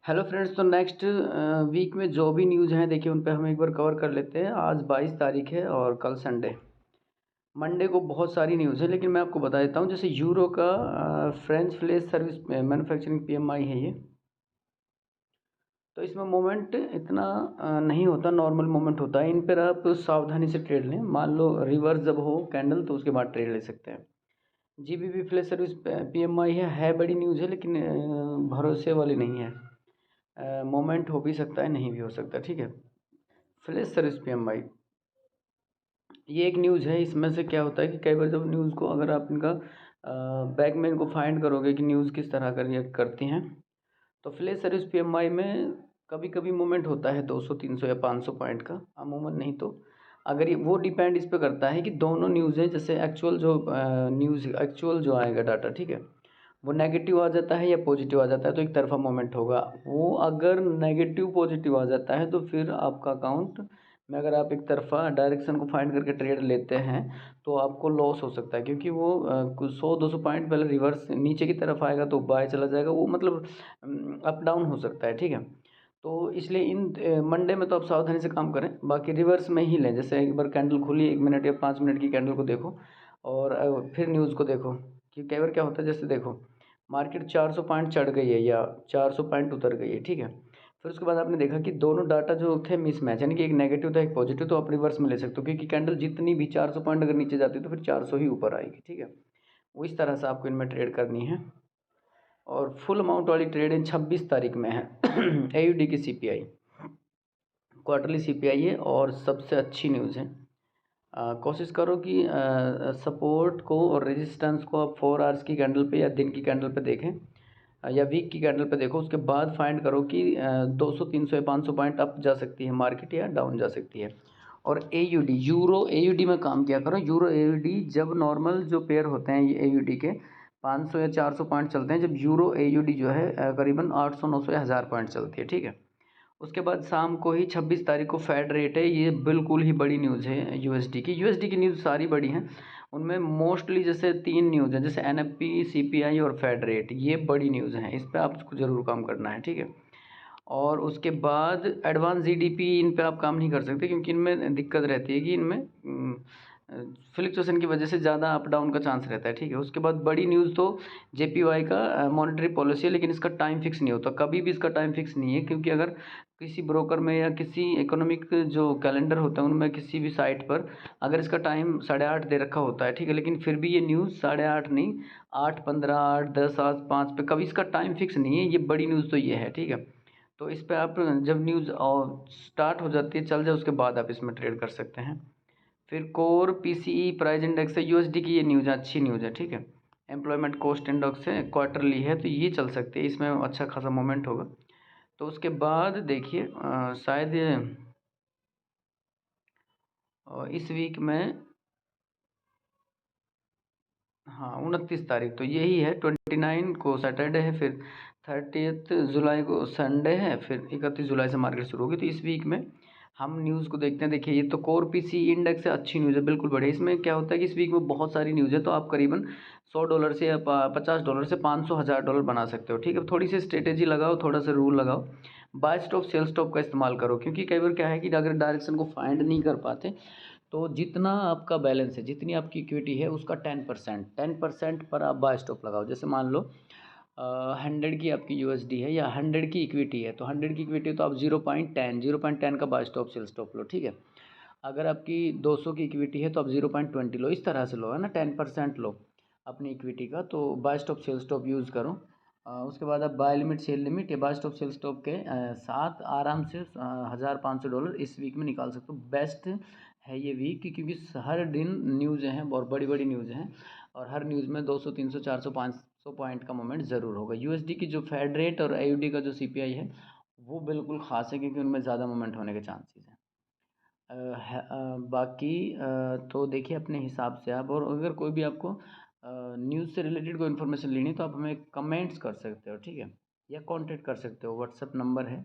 Hello friends, तो next week में जो भी न्यूज़ हैं देखिए उन पे हम एक बार कवर कर लेते हैं। आज 22 तारीख है और कल संडे। मंडे को बहुत सारी न्यूज़ है, लेकिन मैं आपको बता देता हूँ। जैसे यूरो का French flash service manufacturing PMI है ये। तो इसमें मोमेंट इतना नहीं होता, नॉर्मल मोमेंट होता है। इन पर आप सावधानी से ट्रेड लें। मान लो रिवर्स जब हो कैंडल तो उसके बाद ट्रेड ले सकते हैं। जीबीपी फ्लेज सर्विस पीएमआई है बड़ी न्यूज़ है, लेकिन भरोसे वाली नहीं है। मोमेंट हो भी सकता है, नहीं भी हो सकता। ठीक है। फ्लैश सर्विस पीएमआई ये एक न्यूज़ है। इसमें से क्या होता है कि कई बार जब न्यूज़ को अगर आप इनका बैक में इनको फाइंड करोगे कि न्यूज़ किस तरह का रिएक्ट करती हैं, तो फ्लैश सर्विस पीएमआई में कभी कभी मोमेंट होता है 200 300 या 500 पॉइंट का, अमूमन नहीं। तो अगर ये वो डिपेंड इस पे करता है कि दोनों न्यूज़ है, जैसे एक्चुअल जो न्यूज़ एक्चुअल जो आएगा डाटा, ठीक है, वो नेगेटिव आ जाता है या पॉजिटिव आ जाता है तो एक तरफा मोमेंट होगा। वो अगर नेगेटिव पॉजिटिव आ जाता है तो फिर आपका अकाउंट में, अगर आप एक तरफा डायरेक्शन को फाइंड करके ट्रेड लेते हैं तो आपको लॉस हो सकता है, क्योंकि वो कुछ 100 200 पॉइंट पहले रिवर्स नीचे की तरफ आएगा तो बाय चला जाएगा। वो मतलब अप डाउन हो सकता है। ठीक है। तो इसलिए इन मंडे में तो आप सावधानी से काम करें, बाकी रिवर्स में ही लें। जैसे एक बार कैंडल खुली 1 मिनट या 5 मिनट की कैंडल को देखो और फिर न्यूज़ को देखो कि कई बार क्या होता है। जैसे देखो मार्केट 400 पॉइंट चढ़ गई है या 400 पॉइंट उतर गई है, ठीक है। फिर उसके बाद आपने देखा कि दोनों डाटा जो थे मिसमैच, यानी कि एक नेगेटिव था एक पॉजिटिव, तो आप रिवर्स में ले सकते हो, क्योंकि कैंडल जितनी भी 400 पॉइंट अगर नीचे जाती है तो फिर 400 ही ऊपर आएगी। ठीक है। वो इस तरह से आपको इनमें ट्रेड करनी है। और फुल अमाउंट वाली ट्रेड इन 26 तारीख में है। एयूडी की सीपीआई क्वार्टरली सीपीआई है और सबसे अच्छी न्यूज़ है। कोशिश करो कि सपोर्ट को और रेजिस्टेंस को आप 4 आवर्स की कैंडल पे या दिन की कैंडल पे देखें, या वीक की कैंडल पे देखो। उसके बाद फाइंड करो कि 200 300 या 500 पॉइंट अप जा सकती है मार्केट या डाउन जा सकती है। और एयूडी यूरो एयूडी में काम किया करो। यूरो एयूडी जब नॉर्मल जो पेयर होते हैं ये एयूडी के 500 या 400 पॉइंट चलते हैं, जब यूरो एयूडी जो है करीबन 800 900 या 1000 पॉइंट चलती है। ठीक है। उसके बाद शाम को ही 26 तारीख को फेड रेट है। ये बिल्कुल ही बड़ी न्यूज़ है यूएसडी की न्यूज़ सारी बड़ी हैं। उनमें मोस्टली जैसे 3 न्यूज़ हैं, जैसे एनएफपी सीपीआई और फेड रेट, ये बड़ी न्यूज़ हैं। इस पर आपको ज़रूर काम करना है। ठीक है। और उसके बाद एडवांस जीडीपी, इन पे आप काम नहीं कर सकते, क्योंकि इनमें दिक्कत रहती है कि इनमें फ्लक्चुएशन की वजह से ज़्यादा अप डाउन का चांस रहता है। ठीक है। उसके बाद बड़ी न्यूज़ तो जेपीवाई का मॉनेटरी पॉलिसी है, लेकिन इसका टाइम फिक्स नहीं होता, कभी भी इसका टाइम फिक्स नहीं है। क्योंकि अगर किसी ब्रोकर में या किसी इकोनॉमिक जो कैलेंडर होता है उनमें किसी भी साइट पर अगर इसका टाइम 8:30 दे रखा होता है, ठीक है, लेकिन फिर भी ये न्यूज़ 8:30 नहीं, 8:15 8:10 8:05 पे कभी इसका टाइम फिक्स नहीं है। ये बड़ी न्यूज़ तो ये है। ठीक है। तो इस पे आप जब न्यूज़ स्टार्ट हो जाती है चल जाए उसके बाद आप इसमें ट्रेड कर सकते हैं। फिर कोर पीसीई प्राइस इंडेक्स है यूएसडी की, ये न्यूज़ है, अच्छी न्यूज़ है। ठीक है। एम्प्लॉयमेंट कॉस्ट इंडेक्स है, क्वार्टरली है, तो ये चल सकती है, इसमें अच्छा खासा मोमेंट होगा। तो उसके बाद देखिए शायद इस वीक में, हाँ 29 तारीख तो यही है। 29 को सैटरडे है, फिर 30 जुलाई को संडे है, फिर 31 जुलाई से मार्केट शुरू होगी। तो इस वीक में हम न्यूज़ को देखते हैं। देखिए ये तो कोर पीसी इंडेक्स है, अच्छी न्यूज़ है, बिल्कुल बढ़िया। इसमें क्या होता है कि इस वीक में बहुत सारी न्यूज़ है, तो आप करीबन $100 से या $50 से 500 $1000 बना सकते हो। ठीक है। थोड़ी सी स्ट्रेटेजी लगाओ, थोड़ा सा रूल लगाओ, बाय स्टॉप सेल स्टॉप का इस्तेमाल करो। क्योंकि कई बार क्या है कि अगर डायरेक्शन को फाइंड नहीं कर पाते तो जितना आपका बैलेंस है, जितनी आपकी इक्विटी है, उसका 10% पर आप बाय स्टॉप लगाओ। जैसे मान लो 100 की आपकी यूएसडी है या 100 की इक्विटी है, तो 100 की इक्विटी तो आप 0.10 का बाय स्टॉप सेल स्टॉप लो। ठीक है। अगर आपकी 200 की इक्विटी है तो आप 0.20 लो, इस तरह से लो, है ना, 10% लो अपनी इक्विटी का, तो buy stop sell stop use करो। उसके बाद आप बाय लिमिट सेल लिमिट या बाय स्टॉप सेल स्टॉप के साथ आराम से $1500 इस वीक में निकाल सकते हो। बेस्ट है ये वीक, क्योंकि हर दिन न्यूज़ हैं, बहुत बड़ी बड़ी न्यूज़ हैं, और हर न्यूज़ में 200 300 400 500 पॉइंट का मोमेंट ज़रूर होगा। यूएसडी की जो फेड रेट और एयूडी का जो सीपीआई है वो बिल्कुल ख़ास है, क्योंकि उनमें ज़्यादा मोमेंट होने के चांसेस हैं। बाकी तो देखिए अपने हिसाब से आप, और अगर कोई भी आपको न्यूज़ से रिलेटेड कोई इन्फॉर्मेशन लेनी है तो आप हमें कमेंट्स कर सकते हो। ठीक है। या कांटेक्ट कर सकते हो, व्हाट्सएप नंबर है।